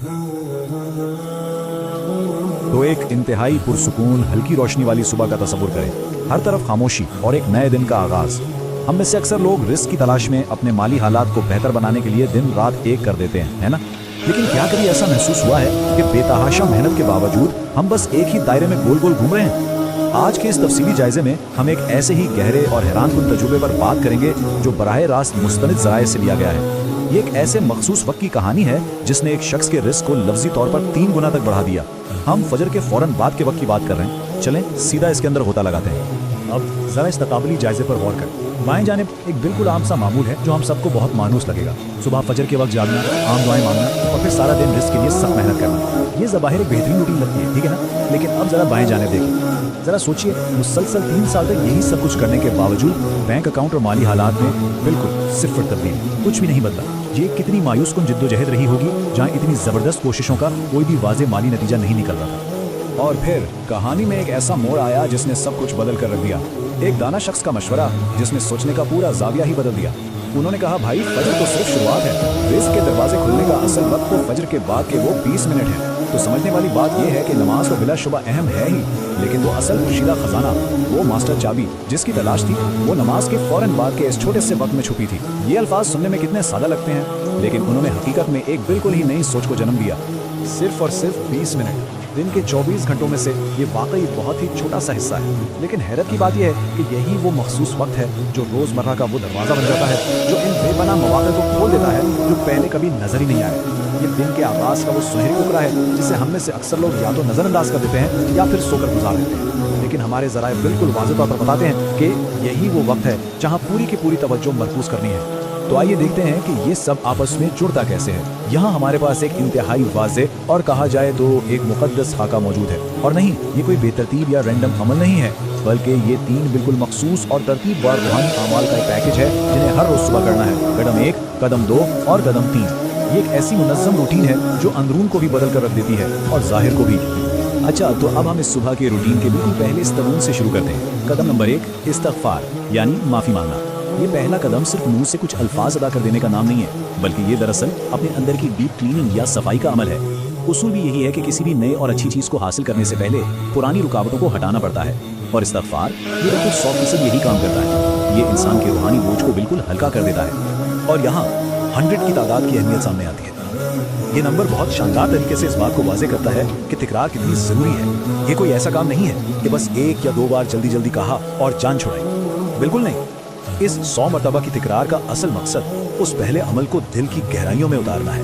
तो एक इंतहाई पुरसुकून हल्की रोशनी वाली सुबह का तसव्वुर करें। हर तरफ खामोशी और एक नए दिन का आगाज। हम में से अक्सर लोग रिस्क की तलाश में अपने माली हालात को बेहतर बनाने के लिए दिन रात एक कर देते हैं, है ना? लेकिन क्या कभी ऐसा महसूस हुआ है कि बेतहाशा मेहनत के बावजूद हम बस एक ही दायरे में गोल गोल घूम रहे हैं? आज के इस तफसीली जायजे में हम एक ऐसे ही गहरे और हैरानकुन तजुर्बे पर बात करेंगे जो बराह रास्त मुस्तनिद ज़राए से लिया गया है। ये एक ऐसे मखसूस वक्त की कहानी है जिसने एक शख्स के रिस्क को लफ्जी तौर पर 3 गुना तक बढ़ा दिया। हम फजर के फौरन बाद के वक्त की बात कर रहे हैं। चलें सीधा इसके अंदर होता लगाते हैं। अब ज़रा इस तकाबली जायजे पर गौर करें। बाएं जानिब एक बिल्कुल आम सा मामूल है जो हम सबको बहुत मानूस लगेगा। सुबह फजर के वक्त जागना, आम दुआएं मांगना और फिर सारा दिन रिस्क के लिए सख्त मेहनत करना। ये ज़बाहिर एक बेहतरीन रूटीन लगती है, ठीक है ना? लेकिन अब ज़रा बाएं जानिब देखिए। ज़रा सोचिए, मुसलसल 3 साल तक यही सब कुछ करने के बावजूद बैंक अकाउंट और माली हालात में बिल्कुल सिफर तब्दीली, कुछ भी नहीं बदला। ये कितनी मायूस कुन जिद्दोजहद रही होगी जहाँ इतनी ज़बरदस्त कोशिशों का कोई भी वाज़ेह माली नतीजा नहीं निकल रहा था। और फिर कहानी में एक ऐसा मोड़ आया जिसने सब कुछ बदल कर रख दिया। एक दाना शख्स का मशवरा जिसने सोचने का पूरा जाविया ही बदल दिया। उन्होंने कहा, भाई फजर तो सिर्फ शुरुआत है, रिस्क के दरवाजे खुलने का असल वक्त तो फजर के बाद के वो 20 मिनट है। तो समझने वाली बात यह है कि नमाज तो बिलाशुबा अहम है ही, लेकिन वो असल खुर्शीदा खजाना, वो मास्टर चाबी जिसकी तलाश थी, वो नमाज के फौरन बाद के इस छोटे से वक्त में छुपी थी। ये अल्फाज सुनने में कितने सादा लगते हैं, लेकिन उन्होंने हकीकत में एक बिल्कुल ही नई सोच को जन्म दिया। सिर्फ और सिर्फ 20 मिनट दिन के 24 घंटों में से ये वाकई बहुत ही छोटा सा हिस्सा है। लेकिन हैरत की बात यह है कि यही वो मखसूस वक्त है जो रोज़मर्रा का वो दरवाज़ा बन जाता है, जो इन बेपनाह मौक़े को खोल देता है जो पहले कभी नजर ही नहीं आए। ये दिन के आगाज़ का वो सुनहरी टुकड़ा है जिसे हम में से अक्सर लोग या तो नज़रअंदाज कर देते हैं या फिर सोकर गुजार देते हैं। लेकिन हमारे ज़राए बिल्कुल वाज़ेह तौर पर बताते हैं कि यही वो वक्त है जहाँ पूरी की पूरी तवज्जो मरकूज़ करनी है। तो आइए देखते हैं कि ये सब आपस में जुड़ता कैसे है। यहाँ हमारे पास एक इंतहाई वाज़ेह और कहा जाए तो एक मुक़द्दस खाका मौजूद है। और नहीं, ये कोई बेतरतीब या रैंडम अमल नहीं है, बल्कि ये 3 बिल्कुल मखसूस और तरतीबवार रूहानी अमाल का एक पैकेज है जिन्हें हर रोज़ सुबह करना है। कदम 1, कदम 2 और कदम 3। ये एक ऐसी मुनज़्ज़म रूटीन है जो अंदरून को भी बदल कर रख देती है और ज़ाहिर को भी। अच्छा, तो अब हम इस सुबह के रूटीन के बिल्कुल पहले इस तदून से शुरू करते हैं। कदम नंबर 1, इस्तग़फ़ार यानी माफ़ी मांगना। ये पहला कदम सिर्फ मुंह से कुछ अल्फाज अदा कर देने का नाम नहीं है, बल्कि ये दरअसल अपने अंदर की डीप क्लीनिंग या सफाई का अमल है। उसूल भी यही है कि किसी भी नए और अच्छी चीज़ को हासिल करने से पहले पुरानी रुकावटों को हटाना पड़ता है। और इस्तग़फ़ार ये बिल्कुल 100% यही काम करता है। ये इंसान के रूहानी बोझ को बिल्कुल हल्का कर देता है। और यहाँ 100 की तादाद की अहमियत सामने आती है। ये नंबर बहुत शानदार तरीके से इस बात को वाज़ेह करता है कि तिकरार कितनी ज़रूरी है। ये कोई ऐसा काम नहीं है कि बस 1 या 2 बार जल्दी जल्दी कहा और जान छुड़ाई। बिल्कुल नहीं। इस 100 मरतबा की तिकरार का असल मकसद उस पहले अमल को दिल की गहराइयों में उतारना है,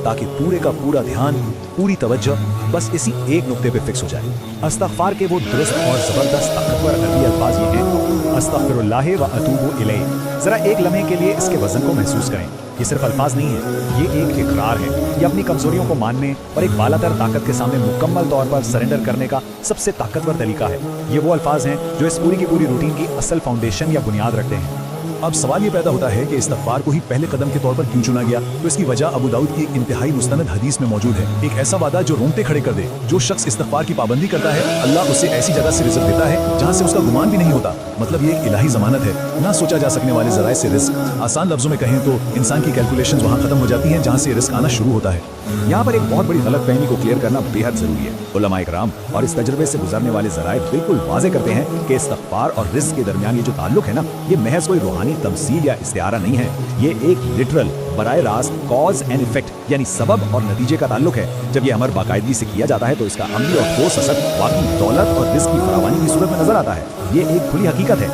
ताकि पूरे का पूरा ध्यान, पूरी तवज्जो बस इसी एक नुक्ते पे फिक्स हो जाए। इस्तग़फ़ार के वो दुरुस्त और ज़बरदस्त ताकतवर अरबी अल्फाज ये हैं, अस्तग़फ़िरुल्लाह व अतूबु इलैह। ज़रा एक लम्हे के लिए इसके वज़न को महसूस करें। ये सिर्फ अल्फाज नहीं है, ये एक इकरार है। ये अपनी कमज़ोरियों को मानने और एक बालातर ताकत के सामने मुकम्मल तौर पर सरेंडर करने का सबसे ताकतवर तरीका है। ये वो अल्फाज हैं जो इस पूरी की पूरी रूटीन की असल फाउंडेशन या बुनियाद रखते हैं। अब सवाल ये पैदा होता है कि इस्तग़फ़ार को ही पहले कदम के तौर पर क्यों चुना गया? तो इसकी वजह अबू दाऊद की इंतहाई मुस्तनद हदीस में मौजूद है। एक ऐसा वादा जो रोंगटे खड़े कर दे। जो शख्स इस्तग़फ़ार की पाबंदी करता है, अल्लाह उसे ऐसी जगह से रिज़्क़ देता है जहाँ से उसका गुमान भी नहीं होता। मतलब ये एक इलाही ज़मानत है, ना सोचा जा सकने वाले ज़राए से रिज़्क़। आसान लफ्ज़ों में कहें तो इंसान की कैलकुलेशंस वहाँ ख़त्म हो जाती हैं जहाँ से रिज़्क़ आना शुरू होता है। यहाँ पर एक बहुत बड़ी गलतफहमी को क्लियर करना बेहद ज़रूरी है। उलमा इकराम और इस तजर्बे से गुजरने वाले ज़राए बिल्कुल वाज़ेह करते हैं कि इस्तग़फ़ार और रिज़्क़ के दरमियान ये जो ताल्लुक़ है ना, ये महज कोई रूहानी तमसील या इस्तिआरा नहीं है। ये एक लिटरल बराए रास्त कॉज एंड इफेक्ट यानी सबब और नतीजे का ताल्लुक है। जब ये अमर बाकायदगी से किया जाता है तो इसका अमली और ठोस असर वाकई दौलत और रिज़्क़ की फरावानी की सूरत में नजर आता है। ये एक खुली हकीकत है।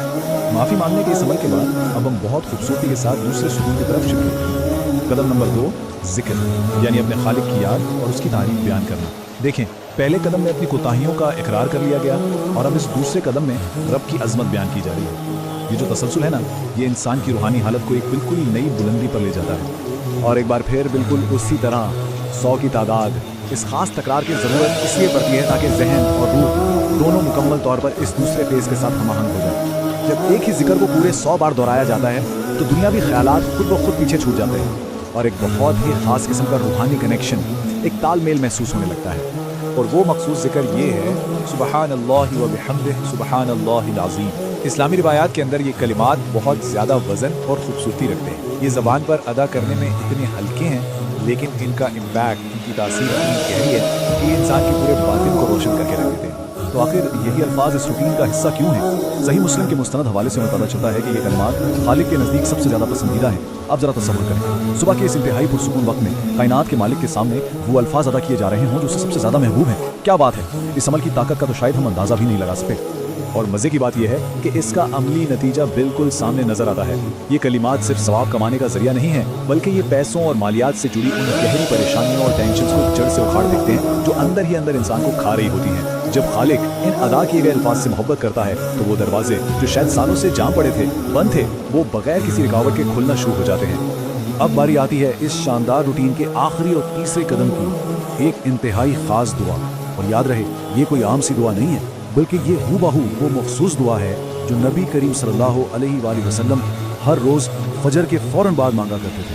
माफ़ी मांगने के इस अमल के बाद अब हम बहुत खूबसूरती के साथ दूसरे सुकून की तरफ शिफ्ट करते हैं। कदम नंबर 2, ज़िक्र यानी अपने खालिक की याद और उसकी तारीफ बयान करना। देखें, पहले कदम में अपनी कोताहियों का इकरार कर लिया गया और अब इस दूसरे कदम में रब की अजमत बयान की जा रही है। ये जो तसलसल है ना, ये इंसान की रूहानी हालत को एक बिल्कुल नई बुलंदी पर ले जाता है। और एक बार फिर बिल्कुल उसी तरह 100 की तादाद इस खास तकरार की ज़रूरत इसलिए पड़ती है ताकि जहन और रूह दोनों मुकम्मल तौर पर इस दूसरे फेज़ के साथ हमआहंग हो जाए। जब एक ही जिक्र को पूरे 100 बार दोहराया जाता है तो दुनियावी ख्यालात खुद ब खुद पीछे छूट जाते हैं और एक बहुत ही खास किस्म का रूहानी कनेक्शन, एक तालमेल महसूस होने लगता है। और वो मखसूस जिक्र ये है, सुबहानल्लाहि व बिहम्दिही सुबहानल्लाहिल अज़ीम। इस्लामी रिवायात के अंदर ये कलिमात बहुत ज़्यादा वज़न और ख़ूबसूरती रखते हैं। ये ज़बान पर अदा करने में इतने हल्के हैं, लेकिन इनका इम्पैक्ट, इनकी तासीर इतनी गहरी है कि ये इंसान के पूरे बातिन को रोशन करके रख देते हैं। तो आखिर यही अल्फाज इस रूटीन का हिस्सा क्यों हैं? सही मुस्लिम के मुस्तनद हवाले से हमें पता चलता है कि ये कलमात खालिक के नज़दीक सबसे ज़्यादा पसंदीदा हैं। अब जरा तसव्वुर करें, सुबह के इस इंतहाई पुरसुकून वक्त में कायनात के मालिक के सामने वो अल्फाज अदा किए जा रहे हों जो उसे सबसे ज़्यादा महबूब हैं। क्या बात है! इस अमल की ताकत का तो शायद हम अंदाज़ा भी नहीं लगा सकते। और मज़े की बात यह है कि इसका अमली नतीजा बिल्कुल सामने नजर आता है। ये कलिमात सिर्फ सवाब कमाने का जरिया नहीं है, बल्कि ये पैसों और मालियात से जुड़ी उन गहरी परेशानियों और टेंशन को जड़ से उखाड़ देते हैं जो अंदर ही अंदर इंसान को खा रही होती हैं। जब खालिक इन अदा किए गए अल्फाज से मोहब्बत करता है तो वो दरवाजे जो शायद सालों से जाम पड़े थे, बंद थे, वो बगैर किसी रुकावट के खुलना शुरू हो जाते हैं। अब बारी आती है इस शानदार रूटीन के आखिरी और तीसरे कदम की, एक इंतहाई खास दुआ। और याद रहे, ये कोई आम सी दुआ नहीं है, बल्कि ये हूबहू वो मखसूस दुआ है जो नबी करीम सल्लल्लाहु अलैहि वसल्लम हर रोज़ फजर के फ़ौरन बाद मांगा करते थे।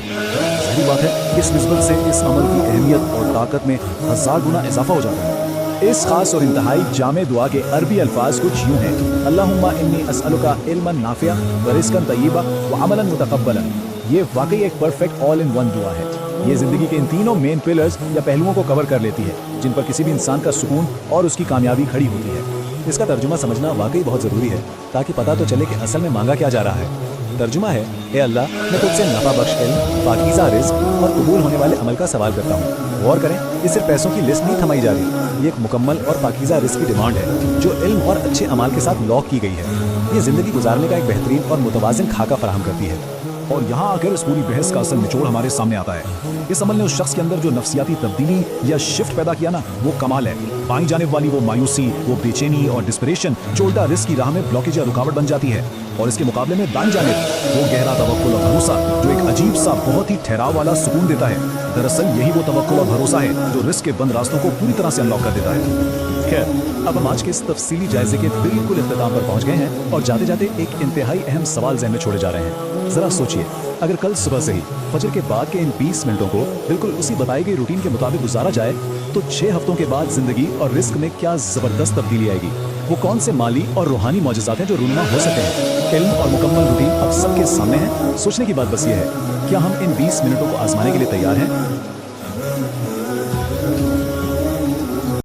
सही बात है, इस निस्बत से इस अमल की अहमियत और ताकत में 1000 गुना इजाफा हो जाता है। इस खास और इंतहाई जामे दुआ के अरबी अल्फाज कुछ यूँ हैं: अल्लाहुम्मा इन्नी अस्अलुका इल्मन नाफिया व रिज़्क़न तय्यिबा व अमलन मुतक़ब्बलन। ये वाकई एक परफेक्ट ऑल इन वन दुआ है। ये ज़िंदगी के इन तीनों मेन पिलर्स या पहलुओं को कवर कर लेती है जिन पर किसी भी इंसान का सुकून और उसकी कामयाबी खड़ी होती है। इसका तर्जुमा समझना वाकई बहुत ज़रूरी है ताकि पता तो चले कि असल में मांगा क्या जा रहा है। तर्जुमा है, ए अल्लाह, मैं तुझसे नफ़ा बख्श इल्म, पाकीज़ा रिज़्क़ और कबूल होने वाले अमल का सवाल करता हूँ। गौर करें, ये सिर्फ पैसों की लिस्ट नहीं थमाई जा रही, ये एक मुकम्मल और पाकीज़ा रिज़्क़ की डिमांड है जो इल्म और अच्छे अमाल के साथ लॉक की गई है। ये ज़िंदगी गुजारने का एक बेहतरीन और मुतवाज़िन खाका फराहम करती है। और यहाँ आकर इस पूरी बहस का असल निचोड़ हमारे सामने आता है। इस अमल ने उस शख्स के अंदर जो नफ्सियाती तब्दीली या शिफ्ट पैदा किया ना, वो कमाल है। पाई जाने वाली वो मायूसी, वो बेचैनी और डिस्परेशन जो उल्टा रिस्क की राह में ब्लॉकेज या रुकावट बन जाती है, और इसके मुकाबले में दाईं जानिब वो गहरा तवक्कुल और भरोसा जो एक अजीब सा बहुत ही ठहराव वाला सुकून देता है। दरअसल यही वो तवक्कुल और भरोसा है जो रिस्क के बंद रास्तों को पूरी तरह से अनलॉक कर देता है। खैर, अब हम आज के इस तफसीली जायजे के बिल्कुल इख्तिताम पर पहुंच गए हैं और जाते जाते एक इंतहाई अहम सवाल ज़हन में छोड़े जा रहे हैं। ज़रा सोचिए, अगर कल सुबह से ही फजर के बाद के इन 20 मिनटों को बिल्कुल उसी बताई गई रूटीन के मुताबिक गुजारा जाए तो 6 हफ्तों के बाद ज़िंदगी और रिस्क में क्या ज़बरदस्त तब्दीली आएगी। वो कौन से माली और रूहानी मौजज़ात हैं जो रूनुमा हो सकते हैं। इल्म और मुकम्मल रूटीन अब सबके सामने है। सोचने की बात बस ये है, क्या हम इन 20 मिनटों को आजमाने के लिए तैयार हैं?